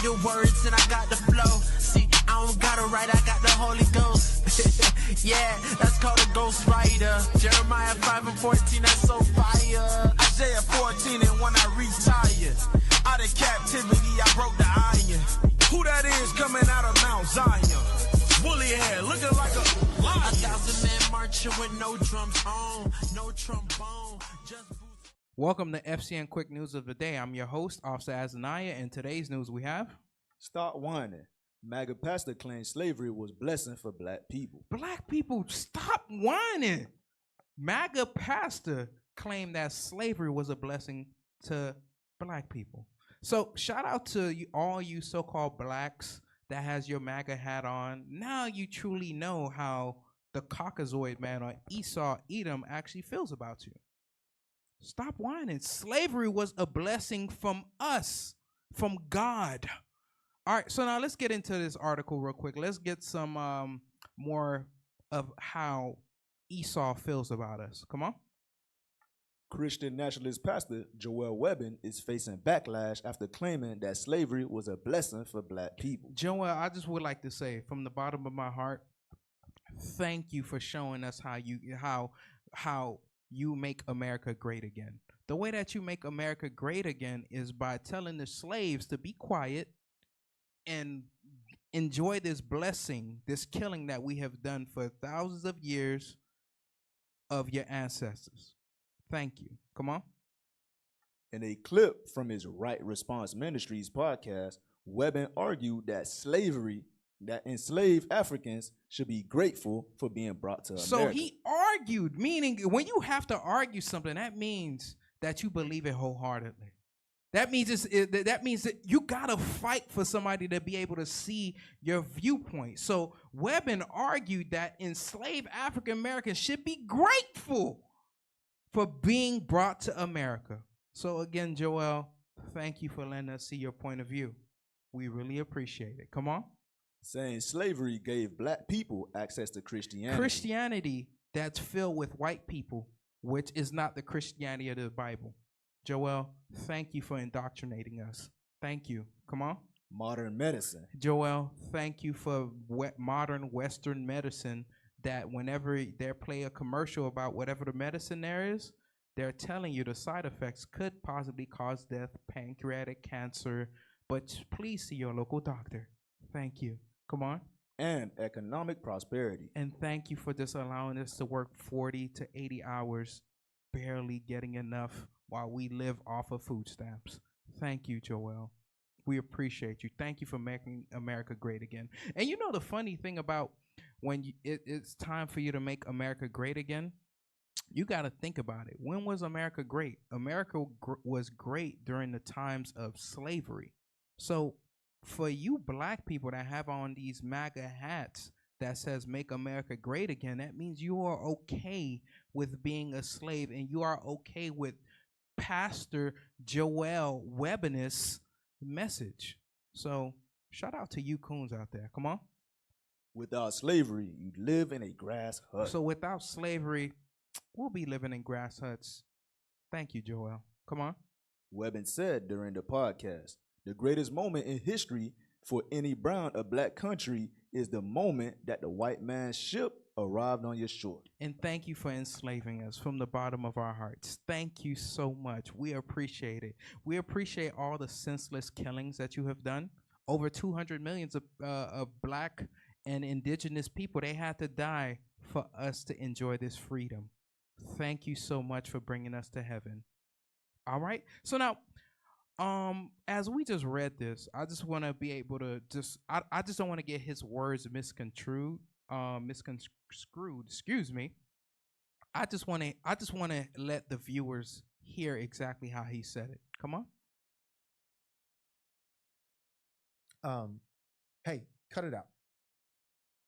the words and I got the flow. See, I don't gotta write, I got the Holy Ghost. Yeah, that's called a ghost writer. Jeremiah 5:14, that's so fire. Isaiah 14, and when I retire, out of captivity, I broke the iron. Who that is coming out of Mount Zion? Woolly hair, looking like a lion. 1,000 men marching with no drums on, no trombone, just boots. Welcome to FCN Quick News of the Day. I'm your host, Officer Azaniah, and today's news we have... Stop whining. MAGA pastor claims slavery was blessing for black people. Black people, stop whining. MAGA pastor claimed that slavery was a blessing to black people. So shout out to all you so-called blacks that has your MAGA hat on. Now you truly know how the Caucasoid man or Esau Edom actually feels about you. Stop whining. Slavery was a blessing from us, from God. All right, so now let's get into this article real quick. Let's get some more of how Esau feels about us. Come on. Christian nationalist pastor Joel Webbin is facing backlash after claiming that slavery was a blessing for black people. Joel, I just would like to say from the bottom of my heart, thank you for showing us how you make America great again. The way that you make America great again is by telling the slaves to be quiet and enjoy this blessing, this killing that we have done for thousands of years of your ancestors. Thank you. Come on. In a clip from his Right Response Ministries podcast, Webbin argued that enslaved Africans should be grateful for being brought to America. So he argued, meaning when you have to argue something, that means that you believe it wholeheartedly. That means that you gotta fight for somebody to be able to see your viewpoint. So Webbin argued that enslaved African Americans should be grateful for being brought to America. So again, Joel, thank you for letting us see your point of view. We really appreciate it. Come on. Saying slavery gave black people access to Christianity. Christianity that's filled with white people, which is not the Christianity of the Bible. Joel, thank you for indoctrinating us. Thank you. Come on. Modern medicine. Joel, thank you for modern Western medicine, that whenever they play a commercial about whatever the medicine there is, they're telling you the side effects could possibly cause death, pancreatic cancer, but please see your local doctor. Thank you. Come on. And economic prosperity. And thank you for just allowing us to work 40 to 80 hours, barely getting enough while we live off of food stamps. Thank you, Joel. We appreciate you. Thank you for making America great again. And you know the funny thing about when it's time for you to make America great again, you got to think about it. When was America great? America was great during the times of slavery. So for you black people that have on these MAGA hats that says make America great again, that means you are okay with being a slave, and you are okay with Pastor Joel Webbin's message. So shout out to you coons out there. Come on. Without slavery, you live in a grass hut. So without slavery, we'll be living in grass huts. Thank you, Joel. Come on. Webbin said during the podcast, the greatest moment in history for any brown or black country is the moment that the white man's ship arrived on your shore. And thank you for enslaving us from the bottom of our hearts. Thank you so much. We appreciate it. We appreciate all the senseless killings that you have done. Over 200 millions of black and indigenous people, they had to die for us to enjoy this freedom. Thank you so much for bringing us to heaven. All right. So now, as we just read this, I just want to be able to I just don't want to get his words misconstrued. Excuse me. I just want to let the viewers hear exactly how he said it. Come on. Hey, cut it out.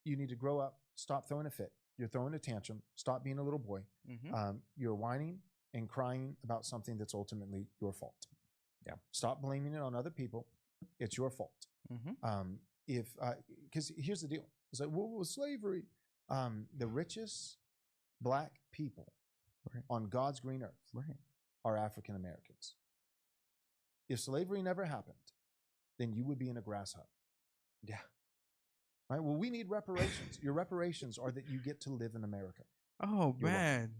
You need to grow up. Stop throwing a fit. You're throwing a tantrum. Stop being a little boy. Mm-hmm. You're whining and crying about something that's ultimately your fault. Yeah. Stop blaming it on other people. It's your fault. Mm-hmm. Because here's the deal. It's like, well, slavery. The richest black people on God's green earth are African Americans. If slavery never happened, then you would be in a grass hut. Yeah. Right? Well, we need reparations. Your reparations are that you get to live in America. Oh You're man.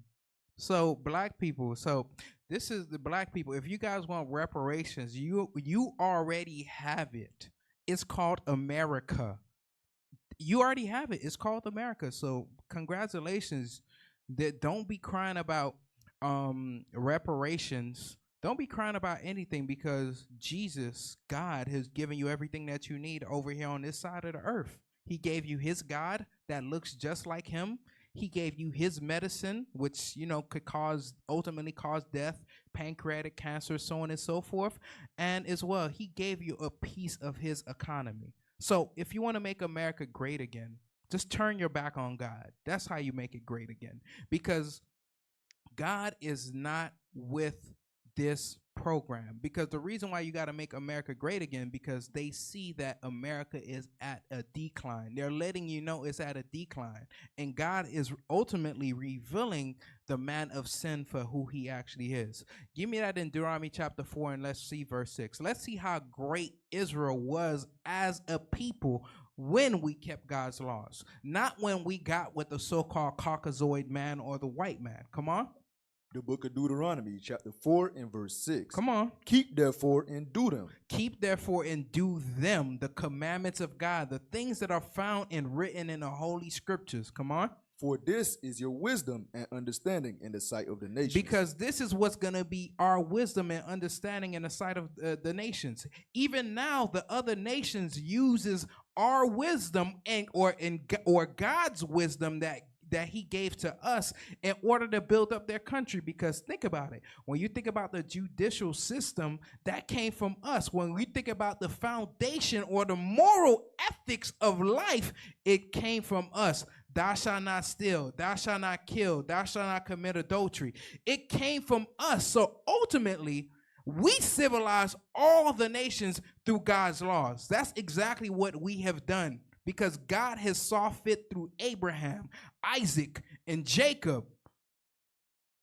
So black people, so this is the black people. If you guys want reparations, you already have it. It's called America. You already have it. It's called America. So congratulations. That don't be crying about reparations. Don't be crying about anything, because Jesus, God, has given you everything that you need over here on this side of the earth. He gave you his God that looks just like him. He gave you his medicine, which, could ultimately cause death, pancreatic cancer, so on and so forth. And as well, he gave you a piece of his economy. So if you want to make America great again, just turn your back on God. That's how you make it great again. Because God is not with this program. Because the reason why you got to make America great again, because they see that America is at a decline. They're letting you know it's at a decline. And God is ultimately revealing the man of sin for who he actually is. Give me that in Deuteronomy chapter 4, and let's see verse 6. Let's see how great Israel was as a people when we kept God's laws, not when we got with the so-called Caucasoid man or the white man. Come on. The book of Deuteronomy, chapter 4 and verse 6. Come on. Keep therefore and do them. Keep therefore and do them, the commandments of God, the things that are found and written in the Holy Scriptures. Come on. For this is your wisdom and understanding in the sight of the nations. Because this is what's going to be our wisdom and understanding in the sight of the nations. Even now, the other nations uses our wisdom or God's wisdom that he gave to us in order to build up their country. Because think about it. When you think about the judicial system, that came from us. When we think about the foundation or the moral ethics of life, it came from us. Thou shalt not steal, thou shalt not kill, thou shalt not commit adultery. It came from us. So ultimately, we civilize all the nations through God's laws. That's exactly what we have done, because God has saw fit through Abraham, Isaac, and Jacob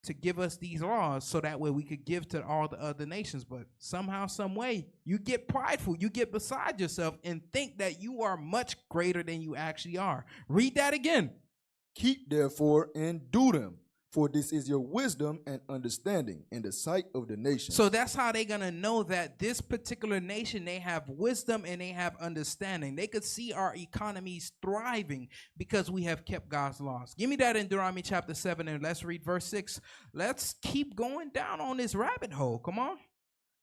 to give us these laws so that way we could give to all the other nations. But somehow, some way, you get prideful, you get beside yourself and think that you are much greater than you actually are. Read that again. Keep therefore and do them, for this is your wisdom and understanding in the sight of the nations. So that's how they're going to know that this particular nation, they have wisdom and they have understanding. They could see our economies thriving because we have kept God's laws. Give me that in Deuteronomy chapter 7, and let's read verse 6. Let's keep going down on this rabbit hole. Come on.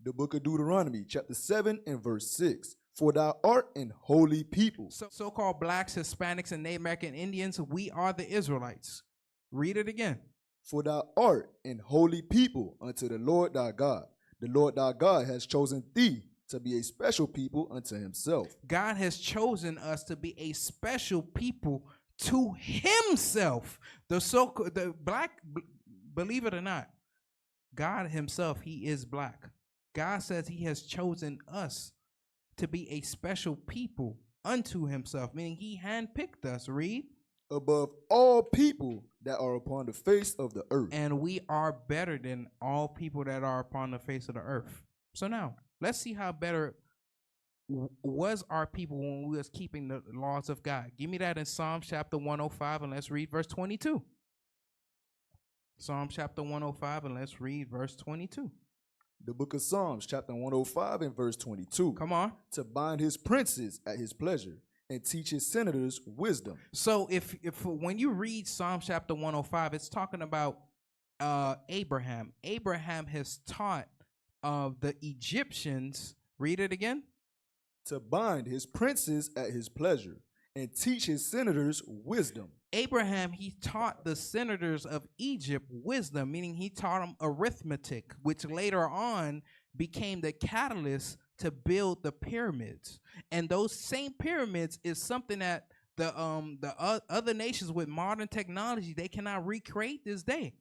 The book of Deuteronomy chapter 7 and verse 6. For thou art an holy people. So-called blacks, Hispanics, and Native American Indians, we are the Israelites. Read it again. For thou art an holy people unto the Lord thy God. The Lord thy God has chosen thee to be a special people unto himself. God has chosen us to be a special people to himself. The black, believe it or not, God himself, he is black. God says he has chosen us to be a special people unto himself, meaning he handpicked us. Read. Above all people that are upon the face of the earth. And we are better than all people that are upon the face of the earth. So now, let's see how better was our people when we was keeping the laws of God. Give me that in Psalm chapter 105, and let's read verse 22. Psalm chapter 105, and let's read verse 22. The book of Psalms chapter 105 and verse 22. Come on. To bind his princes at his pleasure, and teach his senators wisdom. So if when you read Psalm chapter 105, it's talking about Abraham. Abraham has taught the Egyptians, read it again. To bind his princes at his pleasure, and teach his senators wisdom. Abraham, he taught the senators of Egypt wisdom, meaning he taught them arithmetic, which later on became the catalyst to build the pyramids. And those same pyramids is something that the other nations with modern technology, they cannot recreate this day.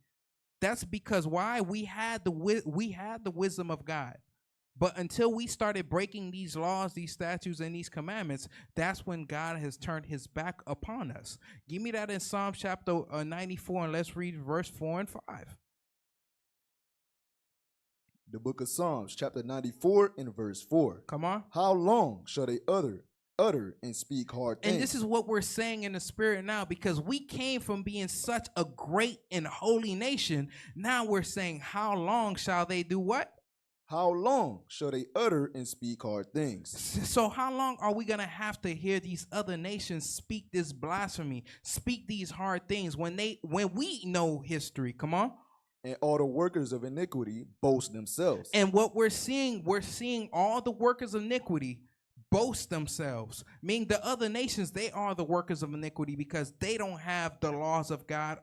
That's because why? We had the wisdom of God. But until we started breaking these laws, these statutes, and these commandments, that's when God has turned his back upon us. Give me that in Psalm chapter 94, and let's read verse 4 and 5. The book of Psalms, chapter 94 and verse 4. Come on. How long shall they utter and speak hard things? And this is what we're saying in the spirit now, because we came from being such a great and holy nation. Now we're saying, how long shall they do what? How long shall they utter and speak hard things? So how long are we going to have to hear these other nations speak this blasphemy, speak these hard things when we know history? Come on. And all the workers of iniquity boast themselves. And what we're seeing all the workers of iniquity boast themselves, meaning the other nations, they are the workers of iniquity because they don't have the laws of God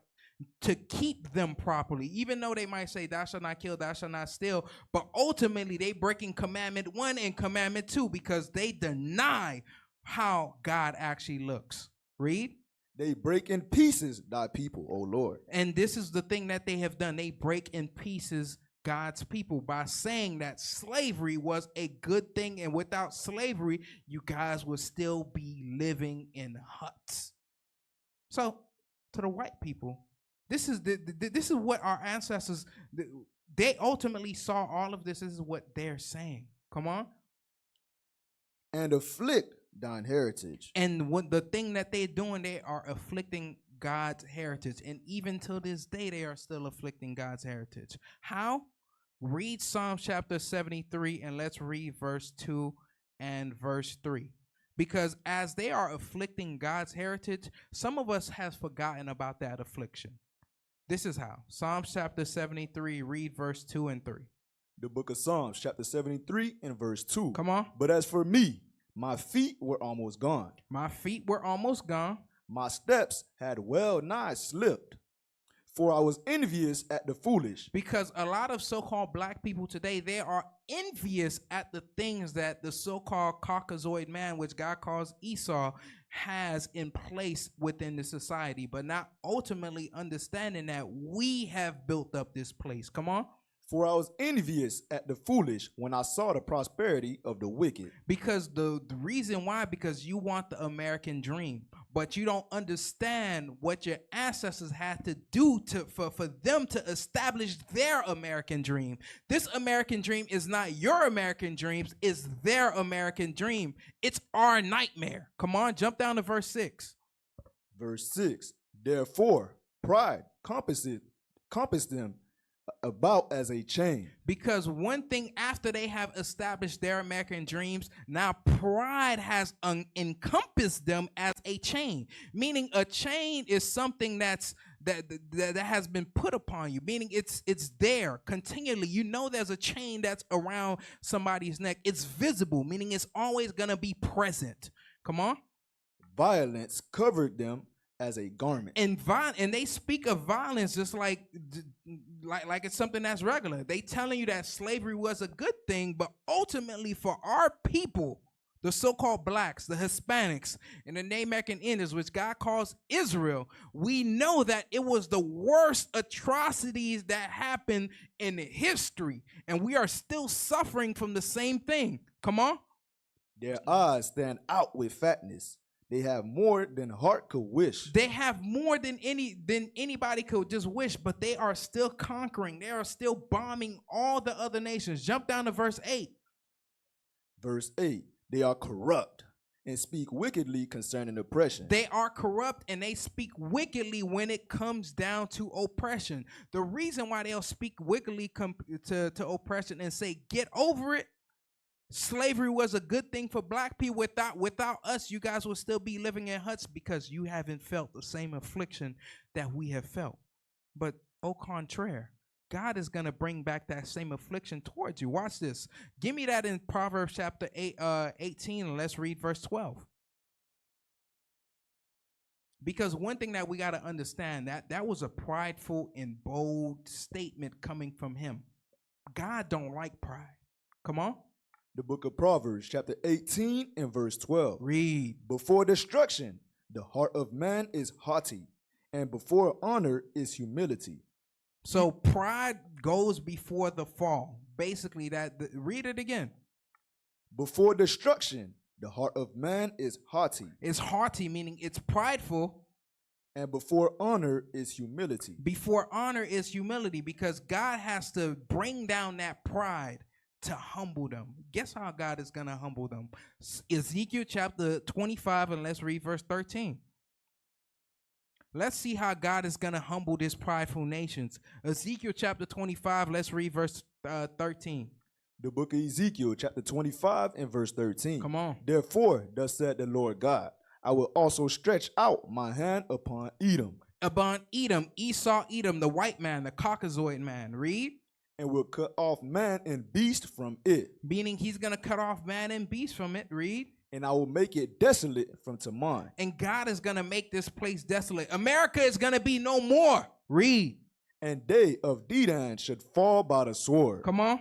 to keep them properly, even though they might say thou shalt not kill, thou shalt not steal, but ultimately they breaking commandment 1 and commandment 2 because they deny how God actually looks. Read. They break in pieces thy people, O Lord. And this is the thing that they have done. They break in pieces God's people by saying that slavery was a good thing, and without slavery you guys would still be living in huts. So to the white people, this is what our ancestors, they ultimately saw all of this. This is what they're saying. Come on. And afflict thine heritage. And what the thing that they're doing, they are afflicting God's heritage. And even till this day, they are still afflicting God's heritage. How? Read Psalm chapter 73 and let's read verse 2 and verse 3. Because as they are afflicting God's heritage, some of us have forgotten about that affliction. This is how. Psalm chapter 73, read verse 2 and 3. The book of Psalms, chapter 73 and verse 2. Come on. But as for me, my feet were almost gone. My feet were almost gone. My steps had well nigh slipped. For I was envious at the foolish. Because a lot of so-called black people today, they are envious at the things that the so-called Caucasoid man, which God calls Esau, has in place within the society, but not ultimately understanding that we have built up this place. Come on. For I was envious at the foolish when I saw the prosperity of the wicked. Because the reason why, because you want the American dream, but you don't understand what your ancestors had to do for them to establish their American dream. This American dream is not your American dreams, it's their American dream. It's our nightmare. Come on, jump down to verse 6. Verse 6. Therefore, pride compassed them about as a chain. Because one thing after they have established their American dreams, now pride has encompassed them as a chain. Meaning a chain is something that has been put upon you. Meaning it's there continually. You know there's a chain that's around somebody's neck. It's visible, meaning it's always gonna be present. Come on. Violence covered them as a garment. And they speak of violence just like it's something that's regular. They telling you that slavery was a good thing, but ultimately for our people, the so-called blacks, the Hispanics, and the Native American Indians, which God calls Israel, we know that it was the worst atrocities that happened in history, and we are still suffering from the same thing. Come on. Their eyes stand out with fatness. They have more than heart could wish. They have more than anybody could just wish, but they are still conquering. They are still bombing all the other nations. Jump down to verse 8. Verse 8. They are corrupt and speak wickedly concerning oppression. They are corrupt and they speak wickedly when it comes down to oppression. The reason why they'll speak wickedly to oppression and say, get over it. Slavery was a good thing for black people. Without us, you guys will still be living in huts because you haven't felt the same affliction that we have felt. But au contraire, God is going to bring back that same affliction towards you. Watch this. Give me that in Proverbs chapter 18, and let's read verse 12. Because one thing that we got to understand, that was a prideful and bold statement coming from him. God don't like pride. Come on. The book of Proverbs, chapter 18 and verse 12. Read. Before destruction, the heart of man is haughty, and before honor is humility. So pride goes before the fall. Basically, read it again. Before destruction, the heart of man is haughty. It's haughty, meaning it's prideful. And before honor is humility. Before honor is humility, because God has to bring down that pride to humble them. Guess how God is going to humble them? Ezekiel chapter 25, and let's read verse 13. Let's see how God is going to humble these prideful nations. Ezekiel chapter 25, let's read verse 13. The book of Ezekiel, chapter 25 and verse 13. Come on. Therefore, thus said the Lord God, I will also stretch out my hand upon Edom. Upon Edom, Esau, Edom, the white man, the Caucasoid man. Read. And will cut off man and beast from it. Meaning he's going to cut off man and beast from it. Read. And I will make it desolate from Teman. And God is going to make this place desolate. America is going to be no more. Read. And they of Dedan should fall by the sword. Come on.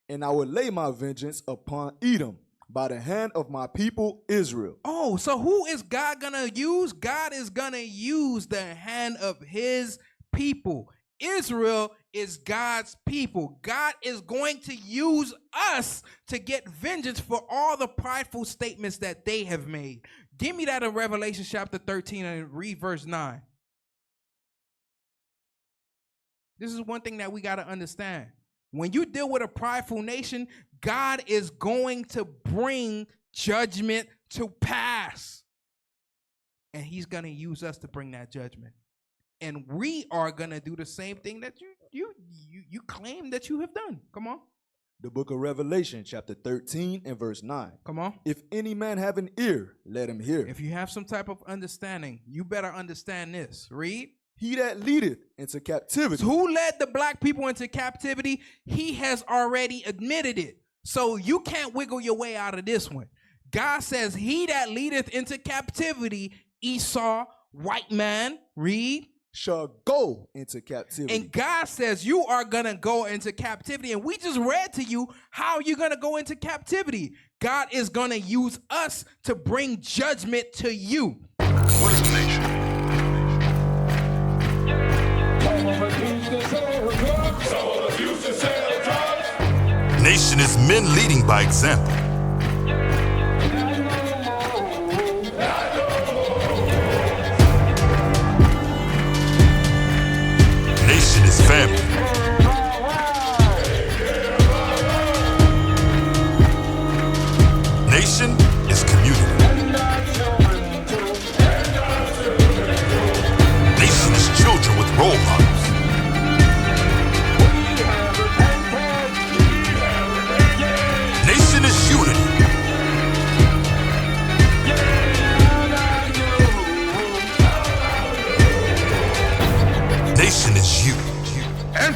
And I will lay my vengeance upon Edom by the hand of my people Israel. Oh, so who is God going to use? God is going to use the hand of his people. Israel is God's people. God is going to use us to get vengeance for all the prideful statements that they have made. Give me that in Revelation chapter 13 and read verse 9. This is one thing that we got to understand. When you deal with a prideful nation, God is going to bring judgment to pass. And he's going to use us to bring that judgment. And we are going to do the same thing that you claim that you have done. Come on. The book of Revelation, chapter 13 and verse 9. Come on. If any man have an ear, let him hear. If you have some type of understanding, you better understand this. Read. He that leadeth into captivity. So who led the black people into captivity? He has already admitted it. So you can't wiggle your way out of this one. God says, he that leadeth into captivity, Esau, white man, read, shall go into captivity. And God says you are going to go into captivity. And we just read to you how you're going to go into captivity. God is going to use us to bring judgment to you. What is the nation? Nation is men leading by example. Nation is family. Nation is community. Nation is children with role models. Nation is unity. Nation is you. And